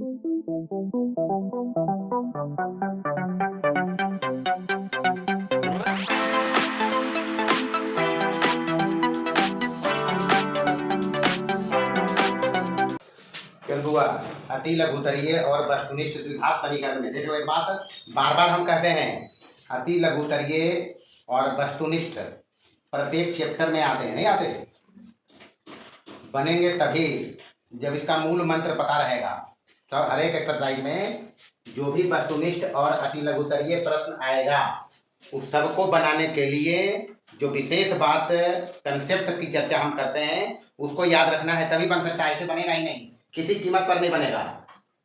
चल हुआ अति लघुतरीय और वस्तुनिष्ठ द्विघात समीकरण में देखो एक बात बार बार हम कहते हैं, अति लघुतरीय और वस्तुनिष्ठ प्रत्येक चैप्टर में आते हैं, नहीं आते बनेंगे तभी जब इसका मूल मंत्र पता रहेगा। तो हर एक एक्सरसाइज में जो भी वस्तुनिष्ठ और अति लघुतरीय प्रश्न आएगा उस सबको बनाने के लिए जो विशेष बात कंसेप्ट की चर्चा हम करते हैं उसको याद रखना है, तभी बन सकता है, ऐसे बनेगा ही नहीं, किसी कीमत पर नहीं बनेगा।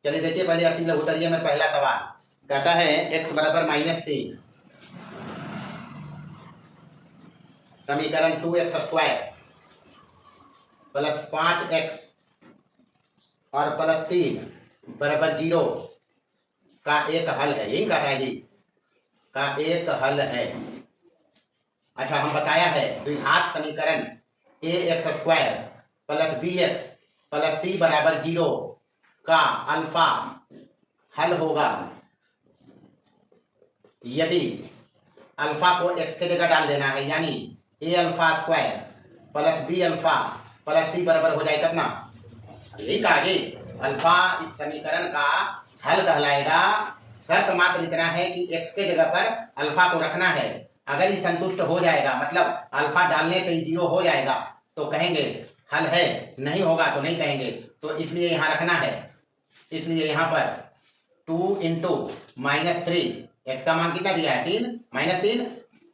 चलिए देखिए पहले अति लघुतरीय में पहला सवाल कहता है x बराबर -3 समीकरण 2x² प्लस 5x और प्लस 3 बराबर 0 का एक हल है, यही कहता है जी, का एक हल है। अच्छा हम बताया है द्विघात समीकरण ax² plus bx plus c बराबर 0 का अल्फा हल होगा यदि अल्फा को x के जगह डाल देना है, यानी a alpha square plus b alpha plus c बराबर हो जाए कितना, यही कहा जी अल्फा इस समीकरण का हल कहलाएगा। शर्त मात्र इतना है कि x के जगह पर अल्फा को रखना है, अगर ये संतुष्ट हो जाएगा मतलब अल्फा डालने से ही 0 हो जाएगा तो कहेंगे हल है, नहीं होगा तो नहीं कहेंगे। तो इसलिए यहाँ रखना है, इसलिए यहाँ पर 2 इंटू -3 x का मान कितना दिया है 3 -3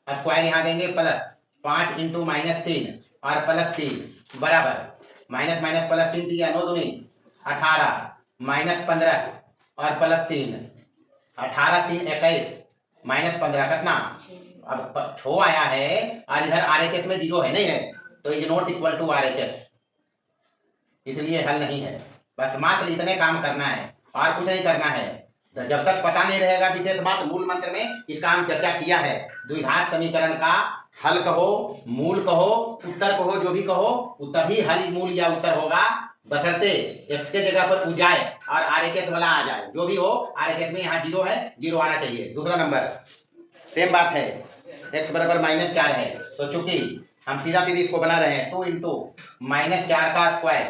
स्क्वायर यहाँ देंगे प्लस 5 इंटू -3 और प्लस 3 बराबर माइनस माइनस प्लस 3 दिया 9 दूनी 18 -15 और प्लस 3 18 3 21 -15 कितना, अब छो आया है और इधर RHS में 0 है, नहीं है तो is not equal to RHS, इसलिए हल नहीं है। बस मात्र इतने काम करना है और कुछ नहीं करना है। तो जब तक पता नहीं रहेगा विशेष बात मूल मंत्र में इसका हम चर्चा किया है, द्विघात समीकरण का हल कहो मूल कहो उत्तर कहो जो भी कहो तभी हल मूल या उत्तर होगा, बशर्ते x के जगह पर उ जाए और RHS वाला आ जाए, जो भी हो RHS में यहाँ 0 है 0 आना चाहिए। दूसरा नंबर सेम बात है, x बराबर -4 है तो चूंकि हम सीधा सीधी इसको बना रहे हैं 2 इंटू -4 का स्क्वायर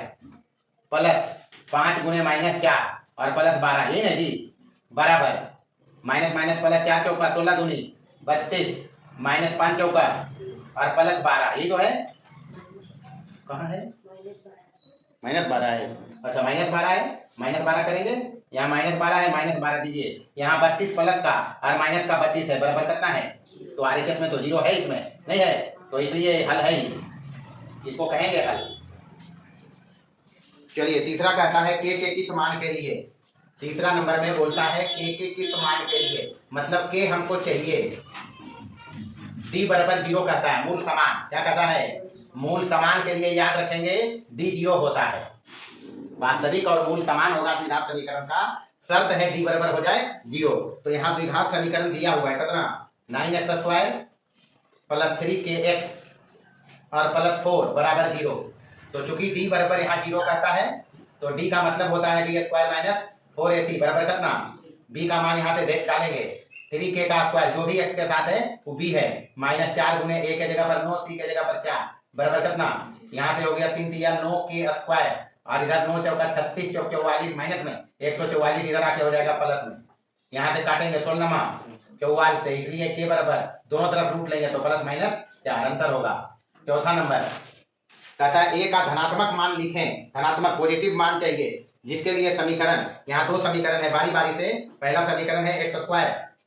प्लस 5 गुने -4 और प्लस 12, यही ना जी बराबर माइनस माइनस प्लस 4 चौका 16 दूनी 32 -5 चौका और प्लस 12, यही तो है, कहाँ है -12 है। अच्छा -12 है, -12 करेंगे यहाँ -12 है, -12 दीजिए, यहाँ 32 प्लस का और माइनस का 32 है बराबर कितना है, तो RHS में तो 0 है, इसमें नहीं है तो इसलिए हल है ही, इसको कहेंगे हल। चलिए तीसरा कहता है के किस मान के लिए, तीसरा नंबर में बोलता है के किस मान के लिए, मतलब के हमको चाहिए, d बराबर 0 कहता है, मूल समान क्या कहता है, मूल समान के लिए याद रखेंगे d 0 होता है, वास्तविक और मूल समान होगा द्विघात समीकरण का, शर्त है d बराबर हो जाए 0। तो यहाँ द्विघात समीकरण दिया हुआ है कितना 9x² प्लस 3kx और प्लस 4 बराबर 0, तो चूंकि d बराबर यहाँ 0 कहता है तो d का मतलब होता है b स्क्वायर माइनस 4ac बराबर कितना, b का मान यहाँ से देख डालेंगे 3k का स्क्वायर जो भी x के साथ है वो b है, -4 गुने a के जगह पर 9 c के जगह पर 4 बराबर कितना, यहाँ से हो गया 3 दिया 9k स्क्वायर और इधर 9 चौका 36 चौक 44 माइनस में 144 इधर आके हो जाएगा प्लस में, यहाँ से काटेंगे 16 44 से, इसलिए के बराबर दोनों तरफ रूट लेंगे तो प्लस माइनस 4 अंतर होगा। चौथा नंबर कहता है a का धनात्मक मान लिखें, धनात्मक पॉजिटिव मान चाहिए, जिसके लिए समीकरण यहाँ 2 समीकरण है बारी बारी से, पहला समीकरण है x²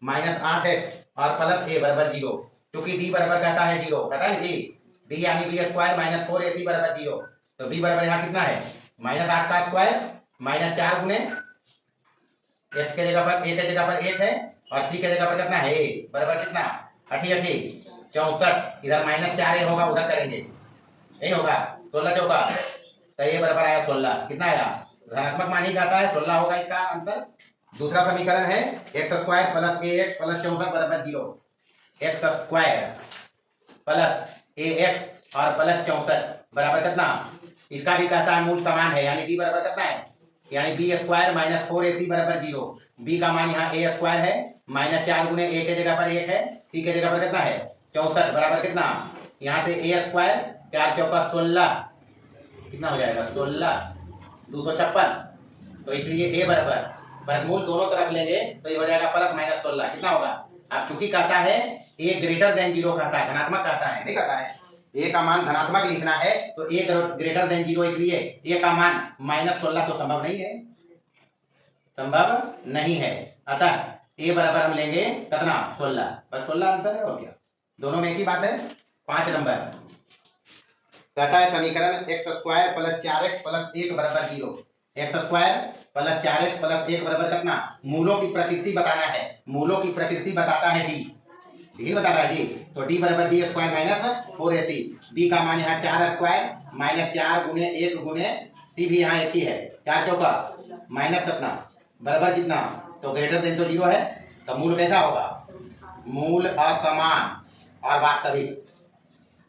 -8x और प्लस a बराबर 0, क्योंकि d बराबर कहता है 0 कहता है जी, d यानी b स्क्वायर -4ac बराबर 0, तो b बराबर यहाँ कितना है -8 का स्क्वायर -4 गुने x के जगह पर a के जगह पर 1 है और c के जगह पर कितना है a बराबर कितना 8 64, इधर -4a होगा उधर करेंगे, नहीं होगा 16 चौका, तो ये बराबर आया 16, कितना आया धनात्मक मान ही कहता है 16 होगा इसका आंसर। दूसरा समीकरण है x² प्लस ax प्लस 64 बराबर 0, x² प्लस ax और प्लस 64 बराबर कितना, इसका भी कहता है मूल समान है, यानी d बराबर कितना है यानी बी स्क्वायर माइनस 4ac बराबर 0। बी का मान यहाँ ए स्क्वायर है, माइनस 4 गुने ए के जगह पर 1 है, सी के जगह पर कितना है 64 बराबर कितना, यहाँ से ए स्क्वायर 4 चौका 16 कितना हो जाएगा 16 256। तो इसलिए ए बराबर वर्गमूल दोनों तरफ लेंगे तो ये हो जाएगा प्लस माइनस 16 कितना होगा। अब चूंकि कहता है ए ग्रेटर देन 0 कहता है, धनात्मक कहता है, नहीं कहता है ए का मान धनात्मक लिखना है तो ए ग्रेटर देन 0, इसलिए ए का मान माइनस 16 तो संभव नहीं है, संभव नहीं है। अतः ए बराबर हम लेंगे कितना 16, बस 16 आंसर है और क्या, दोनों में एक ही बात है। 5 नंबर कहता है समीकरण x square plus 4x plus 1 बराबर 0। X square plus 4x plus 1 बराबर कितना, मूलों की प्रकृति बताना है, मूलों की प्रकृति बताता है डी बता रहा है जी। तो डी बराबर B square minus 4ac। B का मान यहाँ 4 स्क्वायर माइनस 4 गुने 1 गुने सी भी यहाँ एक ही है, 4 चौका माइनस कितना बराबर कितना, तो ग्रेटर देन तो 0 है, तो मूल कैसा होगा, मूल असमान और वास्तविक,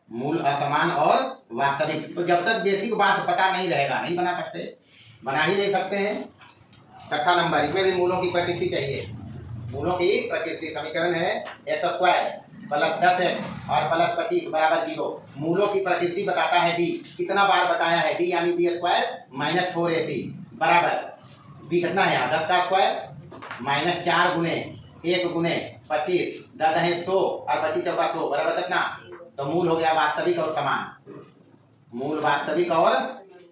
मूल असमान और वास्तविक। तो जब तक बेसिक बात पता नहीं रहेगा नहीं बना सकते, बना ही नहीं सकते हैं। 6 नंबर इसमें भी मूलों की प्रकृति चाहिए, मूलों की प्रकृति समीकरण है एक्स स्क्वायर प्लस 10x और प्लस 25 बराबर 0। मूलों की प्रकृति बताता है डी, कितना बार बताया है डी, यानी बी स्क्वायर माइनस 4ac बराबर बी कितना है यहाँ 10 का स्क्वायर माइनस 4 गुने 1 गुने 25 10 है 100 और 25 चौका 100 बराबर कितना, तो मूल हो गया वास्तविक और समान, मूल वास्तविक और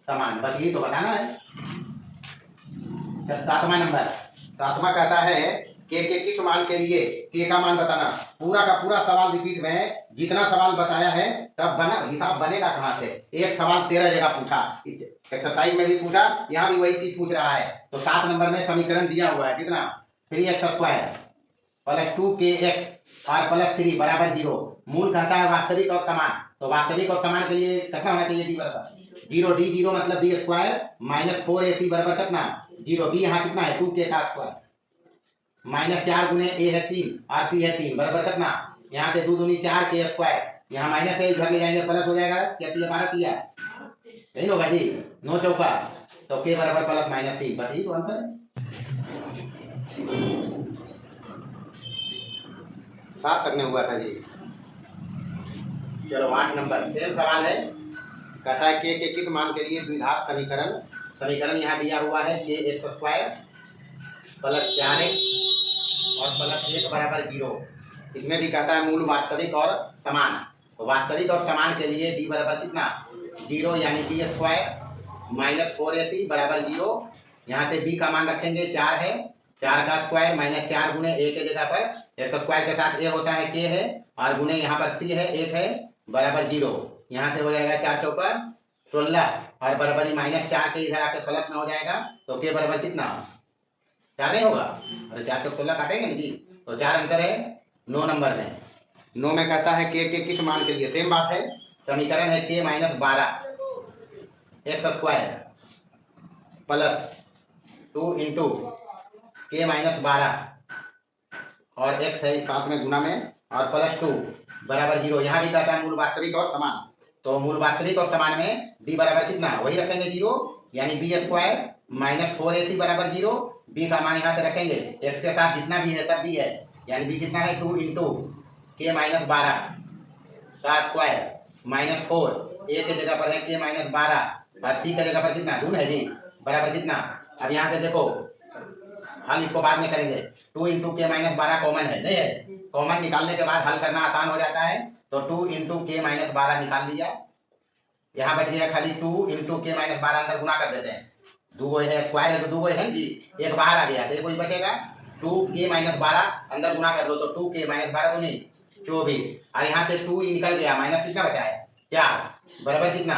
समान, बस यही तो बताना है। 7वां नंबर, 7वां कहता है के किस मान के लिए के का मान बताना। पूरा का पूरा सवाल रिपीट में, जितना सवाल बताया है तब बना, हिसाब बनेगा कहाँ से। एक सवाल 13 जगह पूछा, एक्सरसाइज में भी पूछा, यहाँ भी वही चीज पूछ रहा है। तो 7 नंबर में समीकरण दिया हुआ है कितना 3x स्क्वायर प्लस 2kx और प्लस 3 बराबर 0। मूल कहता है वास्तविक और समान, तो वास्तविक और समान के लिए कितना होना चाहिए डी बराबर 0। डी 0 मतलब बी स्क्वायर माइनस 4ac बराबर कितना 0। बी यहाँ कितना है 2k का स्क्वायर माइनस 4 गुने ए है 3 और सी है 3 बराबर कितना, यहाँ से 2 दूनी 4 के स्क्वायर, यहाँ माइनस है इधर ले जाएंगे प्लस हो जाएगा, क्या 12 किया नहीं होगा जी 9 चौका, तो के बराबर प्लस माइनस 3, बस यही तो आंसर है। 7 तक में हुआ था जी। चलो 8 नंबर सेम सवाल है, कहता है के किस मान के लिए द्विघात समीकरण। समीकरण यहाँ दिया हुआ है के एक्स स्क्वायर प्लस 4x और प्लस 1 बराबर 0। इसमें भी कहता है मूल वास्तविक और समान, तो वास्तविक और समान के लिए डी बराबर कितना 0, यानी बी स्क्वायर माइनस 4ac बराबर 0। यहाँ से बी का मान रखेंगे 4 है, 4 का स्क्वायर माइनस 4 गुने ए के जगह पर एक्स स्क्वायर के साथ ए होता है के है, और गुने यहाँ पर सी है 1 है बराबर 0। यहाँ से हो जाएगा 4 चौका 16 और बराबरी माइनस 4 के इधर आके प्लस में हो जाएगा, तो के बराबर कितना 4 नहीं होगा, अरे 4 चौक 16 काटेंगे जी, तो 4 अंतर है 9 नंबर में। 9 में कहता है के किस मान के लिए, सेम बात है, समीकरण है के minus 12 x square plus 2 into के माइनस 12 और एक्स है साथ में गुना में और प्लस 2 बराबर 0। यहाँ भी कहता है मूल वास्तविक और समान, तो मूल वास्तविक और समान में डी बराबर कितना वही रखेंगे 0, यानी बी स्क्वायर माइनस 4ac बराबर 0। बी का मान यहाँ से रखेंगे, एक्स के साथ जितना भी है सब बी है, यानी बी कितना है 2 इंटू के माइनस 12 का स्क्वायर माइनस 4 ए के जगह पर है के माइनस 12 और सी के जगह पर कितना 2 है जी बराबर कितना। अब यहाँ से देखो हल इसको बाद में करेंगे, 2 इंटू के माइनस 12 कॉमन है नहीं है, कॉमन निकालने के बाद हल करना आसान हो जाता है, तो 2 इंटू के माइनस 12 निकाल लिया, यहाँ बच गया खाली 2 इंटू के माइनस 12 अंदर गुना कर देते हैं, 2 है स्क्वायर है तो 2 है जी, एक बाहर आ गया तो एक बचेगा, 2k माइनस 12 अंदर गुना कर लो तो 2k माइनस 12 दूनी 24 और यहाँ से 2 निकल गया, माइनस कितना बचा है 4 बराबर कितना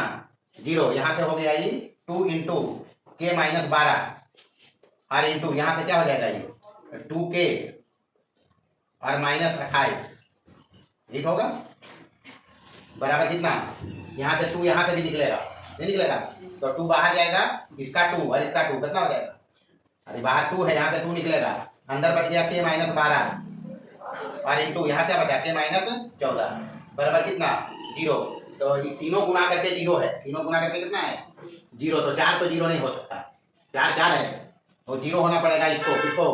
0। यहाँ से हो गया ये 2 इंटू के माइनस 12 और इंटू यहाँ से क्या हो जाएगा ये 2k और माइनस 28 ठीक होगा बराबर कितना, यहाँ से 2 यहाँ से भी निकलेगा नहीं निकलेगा, तो 2 बाहर जाएगा, इसका 2 और इसका 2 कितना हो जाएगा, अरे बाहर 2 है यहाँ से 2 निकलेगा, अंदर बच गया के माइनस 12 और इंटू यहाँ क्या बचा के माइनस 14 बराबर कितना 0। तो ये तीनों गुना करके 0 है, तीनों गुना करके कितना है 0, तो 4 तो 0 नहीं हो सकता, 4 4 है तो 0 होना पड़ेगा इसको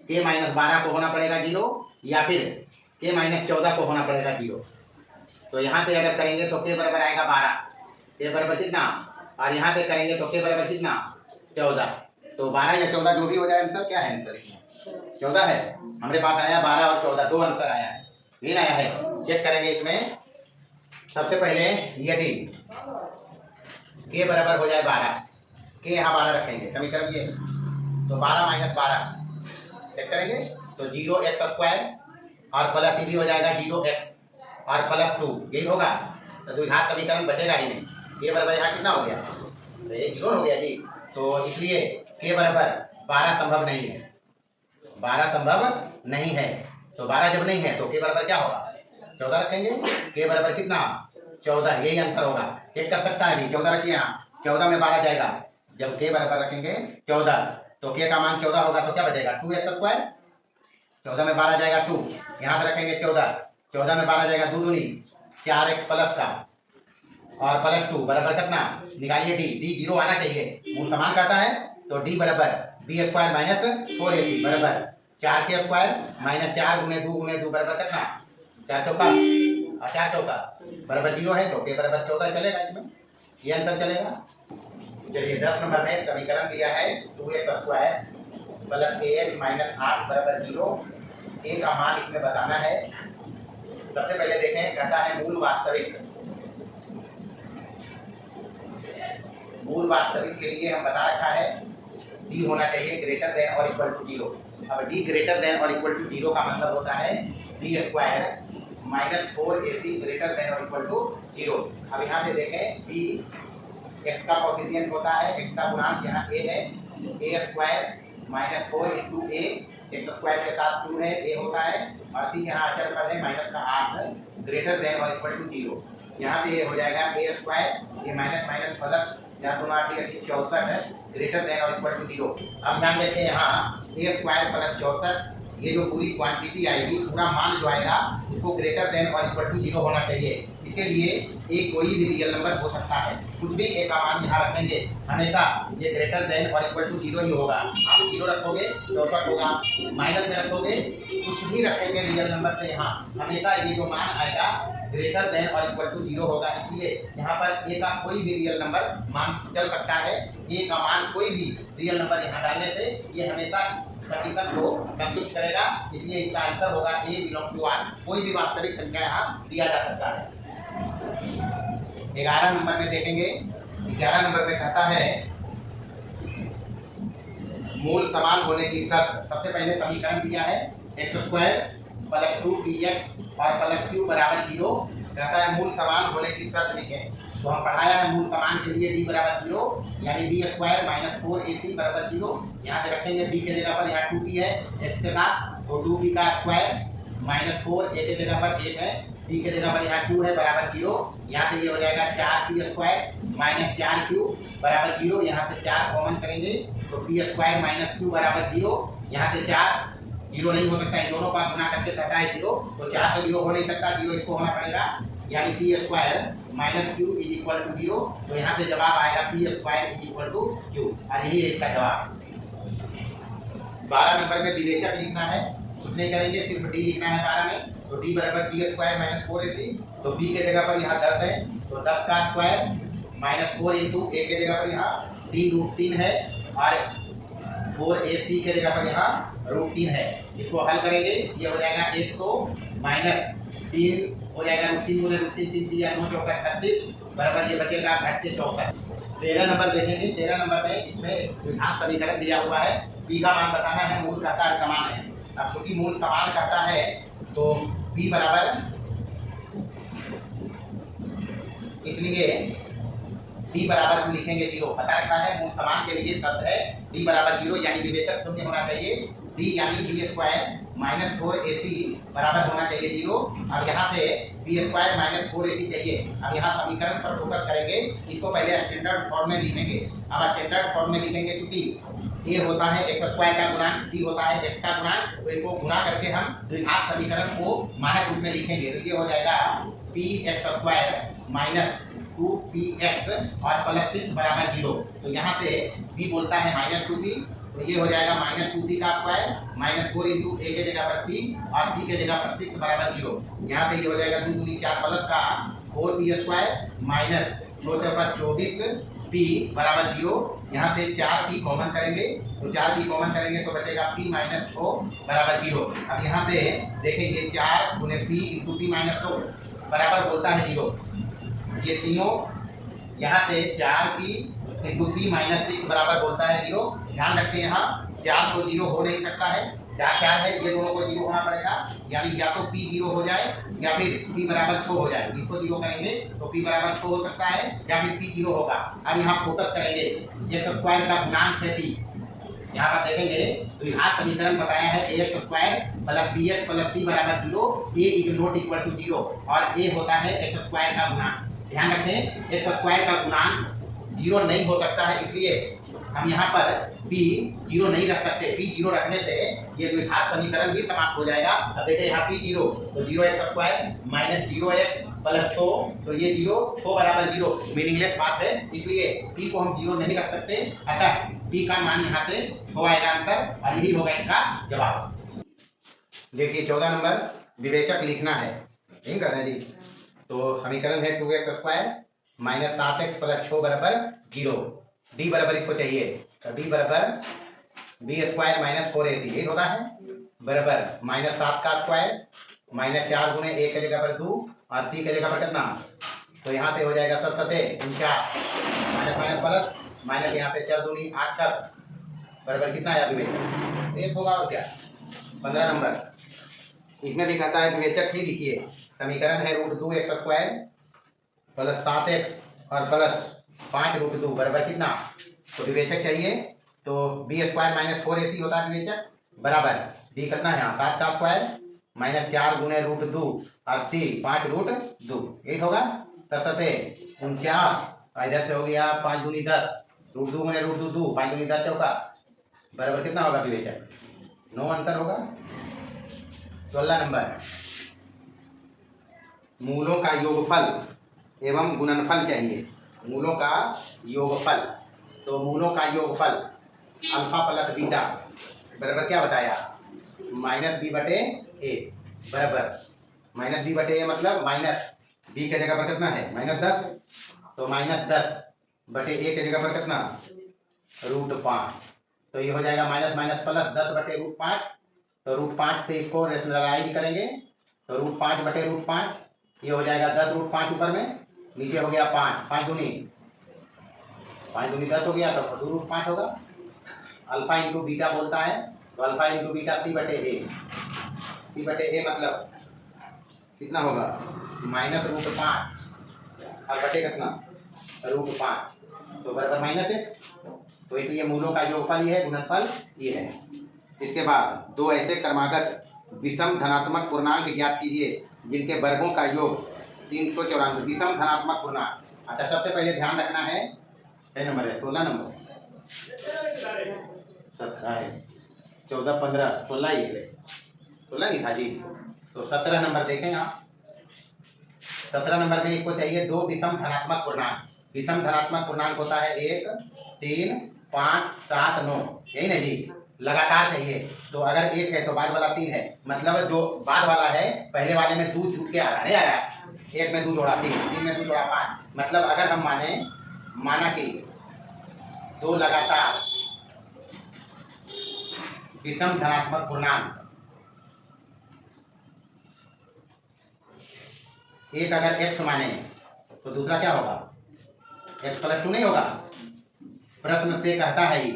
k माइनस 12 को होना पड़ेगा 0 या फिर k माइनस 14 को होना पड़ेगा 0। तो यहाँ से अगर करेंगे तो k बराबर आएगा 12, k बराबर कितना, और यहाँ से करेंगे तो k बराबर कितना 14। तो 12 या 14 जो भी हो जाए आंसर क्या है, आंसर इसमें 14 है। हमारे पास आया 12 और 14 दो आंसर आया है, ये आया है। चेक करेंगे इसमें सबसे पहले यदि k बराबर हो जाए 12, k यहाँ 12 रखेंगे समीकरण ये, तो 12 माइनस 12 चेक करेंगे तो 0x² और प्लस भी हो जाएगा 0x और प्लस 2, यही होगा। तो द्विघात समीकरण बचेगा ही नहीं। k बराबर यहाँ कितना हो गया, तो ये 0 हो गया जी। तो इसलिए k बराबर 12 संभव नहीं है, 12 संभव नहीं है। तो 12 जब नहीं है तो k बराबर क्या होगा, 14 रखेंगे। k बराबर कितना 14, यही आंसर होगा। चेक कर सकता है अभी 14 रखिए, यहाँ 14 में 12 जाएगा। जब k बराबर रखेंगे 14 तो k का मान 14 होगा तो क्या बचेगा 2x², 14 में 12 जाएगा 2, यहाँ पे रखेंगे 14, 14 में 12 जाएगा 2 दूनी 4x प्लस का और प्लस 2 बराबर कितना, निकालिए d 0 आना चाहिए। मूल समान कहता है तो d बराबर b² माइनस 4ac बराबर 4k² माइनस 4 गुने 2 बराबर कितना 4 चौका और 4 चौका बराबर 0 है। तो k बराबर 14 चलेगा, इसमें ये अंतर चलेगा। चलिए 10 नंबर में समीकरण दिया है 2x² प्लस ax माइनस 8 बराबर 0, a का मान इसमें बताना है। सबसे पहले देखें, कहता है मूल वास्तविक के लिए हम बता रखा है d होना चाहिए ग्रेटर देन और इक्वल टू 0। अब d ग्रेटर देन और इक्वल टू 0 का मतलब होता है b² minus 4ac greater than और इक्वल टू 0। अब यहाँ से देखें b x का कोफिशिएंट होता है, x का गुणांक यहाँ a है, a² minus 4 into a, x² के साथ 2 है, a होता है और c यहाँ अचर पद है माइनस का 8 ग्रेटर देन और इक्वल टू 0। यहाँ से ये हो जाएगा a², ये माइनस माइनस प्लस, यहाँ दोनों 8 64 है ग्रेटर देन और इक्वल टू 0। अब ध्यान देखें यहाँ a² प्लस 64, ये जो पूरी क्वांटिटी आएगी, पूरा मान जो आएगा उसको ग्रेटर देन और इक्वल टू 0 होना चाहिए। इसके लिए एक कोई भी रियल नंबर हो सकता है, कुछ भी एक का मान यहाँ रखेंगे हमेशा ये ग्रेटर देन और इक्वल टू 0 ही होगा। आप 0 रखोगे 64 होगा, माइनस में रखोगे कुछ भी रखेंगे रियल नंबर से, यहाँ हमेशा ये जो मान आएगा ग्रेटर देन और इक्वल टू 0 होगा। इसलिए यहाँ पर ए का कोई भी रियल नंबर मान चल सकता है, ए का मान कोई भी रियल नंबर यहाँ डालने से ये हमेशा प्रतिशत को संतुष्ट करेगा। इसलिए इसका आंसर होगा a बिलोंग टू r, कोई भी वास्तविक संख्या यहाँ दिया जा सकता है। 11 नंबर में देखेंगे, 11 नंबर में कहता है मूल समान होने की शर्त। सबसे पहले समीकरण दिया है x² प्लस 2px और प्लस q बराबर 0। कहता है मूल समान होने की शर्त लिखें। तो हम पढ़ाया है मूल समान के लिए d बराबर 0 यानी b² माइनस 4ac बराबर 0। यहाँ से रखेंगे b के जगह पर यहाँ 2p है x के साथ, तो 2p का स्क्वायर माइनस 4, a के जगह पर 1 है, c के जगह पर यहाँ 2 है बराबर 0। यहाँ से ये हो जाएगा 4p² माइनस 4q बराबर 0। यहाँ से 4 कॉमन करेंगे तो p² माइनस q बराबर 0। यहाँ से 4 0 नहीं हो सकता है, दोनों का गुना करके कहता है 0, तो 4 तो 0 हो नहीं सकता, 0 इसको होना पड़ेगा, यानी p² minus q is equal to 0। तो यहाँ से जवाब आएगा p² is equal to q, और यही है इसका जवाब। 12 नंबर में विवेचक लिखना है, कुछ नहीं करेंगे, सिर्फ d लिखना है 12 में। तो d बराबर p² माइनस 4ac, तो b के जगह पर यहाँ 10 है, तो 10 का स्क्वायर माइनस 4 इंटू a के जगह पर यहाँ d√3 है और 4ac के जगह पर यहाँ √3 है। इसको हल करेंगे, ये हो जाएगा 100 माइनस 3 हो जाएगा √3 गुने √3 3 या 9 चौका 36 बराबर, ये बचेगा घट से 64। 13 नंबर देखेंगे, 13 नंबर में इसमें द्विघात समीकरण दिया हुआ है, p का मान बताना है, मूल कहता है समान है। अब चूंकि मूल समान कहता है तो p बराबर, इसलिए d बराबर हम लिखेंगे 0, पता रखा है मूल समान के लिए शर्त है d बराबर 0 यानी विवेचक शून्य होना चाहिए, d यानी b² माइनस 4ac बराबर होना चाहिए 0। अब यहाँ से b² माइनस 4ac चाहिए। अब यहाँ समीकरण पर फोकस करेंगे, इसको पहले स्टैंडर्ड फॉर्म में लिखेंगे। अब स्टैंडर्ड फॉर्म में लिखेंगे क्योंकि a होता है x² का गुणांक, c होता है x का गुणांक, तो इसको गुणा करके हम द्विघात समीकरण को मानक रूप में लिखेंगे। तो ये हो जाएगा px² माइनस 2px और प्लस 6 बराबर 0। तो यहाँ से p बोलता है -2p, तो ये हो जाएगा -2p का स्क्वायर -4 इंटू a के जगह पर p और c के जगह पर 6 बराबर 0। यहाँ से ये हो जाएगा 2 दूनी 4 प्लस का 4p स्क्वायर माइनस 24 p बराबर 0। यहाँ से 4p कॉमन करेंगे, तो 4p कॉमन करेंगे तो बचेगा p माइनस 6 बराबर 0। अब यहाँ से देखें ये 4 गुने p इंटू p माइनस 6 बराबर बोलता है 0। ये तीनों यहाँ से 4p इंटू p माइनस 6 बराबर बोलता है 0। ध्यान रखें यहाँ 4 तो 0 हो नहीं सकता है, 4 है, ये दोनों को 0 होना पड़ेगा, यानी या तो p 0 हो जाए या फिर p बराबर 6 हो जाए। इसको 0 करेंगे तो p बराबर 6 हो सकता है या फिर p 0 होगा। अब यहाँ फोकस करेंगे, ये स्क्वायर का गुणांक है p। यहाँ पर देखेंगे तो यहाँ समीकरण बताया है ax square plus bx plus c बराबर 0, a is not equal to 0 और a होता है x स्क्वायर का गुणांक। ध्यान रखें x स्क्वायर का गुणांक 0 नहीं हो सकता है, इसलिए हम यहाँ पर p 0 नहीं रख सकते। p 0 रखने से ये द्विघात समीकरण ही समाप्त हो जाएगा। अब देखिए यहाँ p 0 तो 0x square minus 0x plus 6, तो ये 6 बराबर 0 मीनिंगलेस बात है, इसलिए p को हम 0 नहीं रख सकते। अतः p का मान यहाँ से 6 आएगा आंसर और यही होगा इसका जवाब। देखिए 14 नंबर विवेचक लिखना है, यही करना है जी। तो समीकरण है 2x square minus 7x plus 6 बराबर 0। डी बराबर इसको चाहिए, तो डी बराबर बी स्क्वायर माइनस 4ac यही होता है बराबर माइनस 7 का स्क्वायर माइनस 4 गुने a के जगह पर 2 और c के जगह पर कितना, तो यहाँ से हो जाएगा 7 माइनस माइनस प्लस माइनस, यहाँ से 4 दूनी 8 तक बराबर कितना आया विवेचक, एक होगा और क्या 15 नंबर। इसमें भी कहता है विवेचक ही लिखिए। समीकरण है √2x स्क्वायर प्लस 7x और प्लस 5√2 बराबर कितना, तो विवेचक चाहिए, तो बी स्क्वायर माइनस 4ac होता है विवेचक बराबर डी कितना है यहाँ 7 का स्क्वायर माइनस 4 गुने √2 और c 5√2 यही होगा। 7 49 इधर से हो गया 5 दूनी 10 √2 गुने √2 5 दूनी 10 चौका बराबर कितना होगा विवेचक 9 आंसर होगा। 16 नंबर मूलों का योगफल एवं गुणनफल चाहिए। मूलों का योगफल, तो मूलों का योगफल अल्फा प्लस बीटा बराबर क्या बताया माइनस बी बटे ए बराबर माइनस बी बटे ए मतलब माइनस बी के जगह पर कितना है -10, तो -10 बटे ए के जगह पर कितना √5, तो ये हो जाएगा माइनस माइनस प्लस 10 बटे √5, तो √5 से इसको रेशनलाइज करेंगे तो √5 बटे √5 ये हो जाएगा 10 √5 ऊपर में, नीचे हो गया 5 दूनी 10 हो गया, तो 2√5 होगा। अल्फा इंटू बीटा बोलता है, तो अल्फा इंटू बीटा सी बटे ए मतलब कितना होगा -√5 और बटे कितना √5, तो बराबर -1, तो इसलिए मूलों का योगफल ये है, गुणनफल ये है। इसके बाद दो ऐसे क्रमागत विषम धनात्मक पूर्णांक ज्ञात कीजिए जिनके वर्गों का योग 394। विषम धनात्मक पूर्णांक, अच्छा सबसे पहले ध्यान रखना है नंबर है 16 नंबर 14 15 16 ही है 16 नहीं था जी, तो 17 नंबर देखें आप। 17 नंबर में इसको चाहिए दो विषम धनात्मक पूर्णांक। विषम धनात्मक पूर्णांक होता है 1 3 5 7 9, यही ना जी, लगातार चाहिए। तो अगर 1 है तो बाद वाला 3 है, मतलब जो बाद वाला है पहले वाले में 2 छूट के आ रहा नहीं आ रहा, 1 में 2 जोड़ा 3 में 2 जोड़ा 5, मतलब अगर हम माना कि दो लगातार विषम धनात्मक पूर्णांक, एक अगर x माने तो दूसरा क्या होगा x प्लस 2 नहीं होगा। प्रश्न से कहता है ये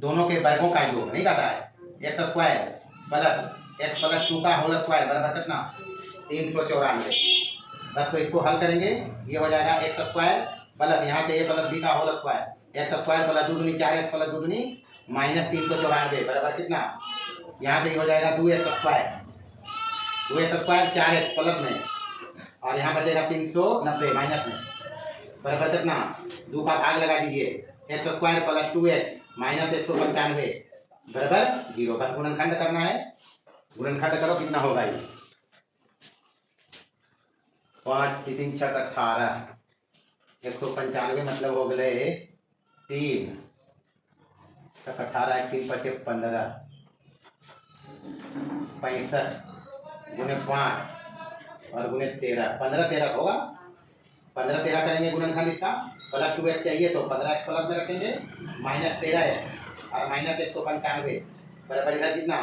दोनों के वर्गों का योग नहीं कहता है। X square plus x plus 2 का होल स्क्वायर बराबर कितना 394। बस तो इसको हल करेंगे, ये हो जाएगा एक्स स्क्वायर प्लस यहाँ से a प्लस b का whole square, x square plus 2 दूनी 4x प्लस 2 दूनी -394 बराबर कितना, यहाँ से हो जाएगा 2x स्क्वायर 4x प्लस में और यहाँ बचेगा 390 माइनस में बराबर कितना 2 का भाग लगा दीजिए, x square plus 2x minus 195 बराबर 0। बस गुणनखंड करना है, गुणनखंड करो कितना होगा ये 5 3 6 18 195 मतलब हो गए 3 तक 18 3 पचे 15 65 गुने 5 और गुने 13 15 13 होगा 15 13 करेंगे गुणनखंड इसका प्लस 2x चाहिए तो 15x प्लस में रखेंगे माइनस 13x और माइनस 195 बराबर इधर कितना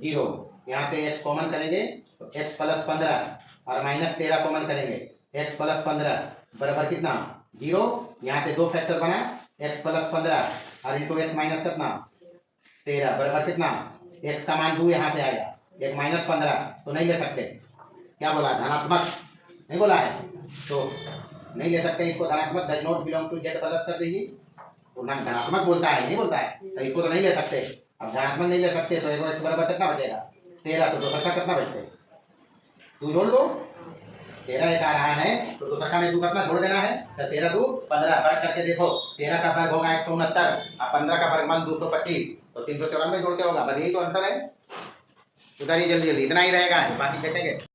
0 यहाँ से x कॉमन करेंगे तो x प्लस 15 और माइनस 13 कॉमन करेंगे x प्लस 15 बराबर कितना 0 यहाँ से दो फैक्टर बना x प्लस 15 और इंटू एक्स माइनस कितना 13 बराबर कितना x का मान 2 यहाँ से आएगा एक माइनस 15 तो नहीं ले सकते क्या बोला धनात्मक नहीं बोला है तो नहीं ले सकते इसको धनात्मक does not belong to Z plus कर दीजिए तो नाम धनात्मक बोलता है नहीं बोलता है तो इसको तो नहीं ले सकते अब धनात्मक नहीं ले सकते तो एक बराबर कितना बचेगा 13 तो दूसरा का कितना बचते 2 जोड़ दो 13 एक आ रहा है तो दूसरा में 2 कितना जोड़ देना है तो 13 2 15 वर्ग करके देखो 13 का वर्ग होगा 169 और 15 का वर्ग मान 225 तो 394 जोड़ के होगा बस यही तो आंसर है उधर ही जल्दी जल्दी इतना ही रहेगा बाकी देखेंगे।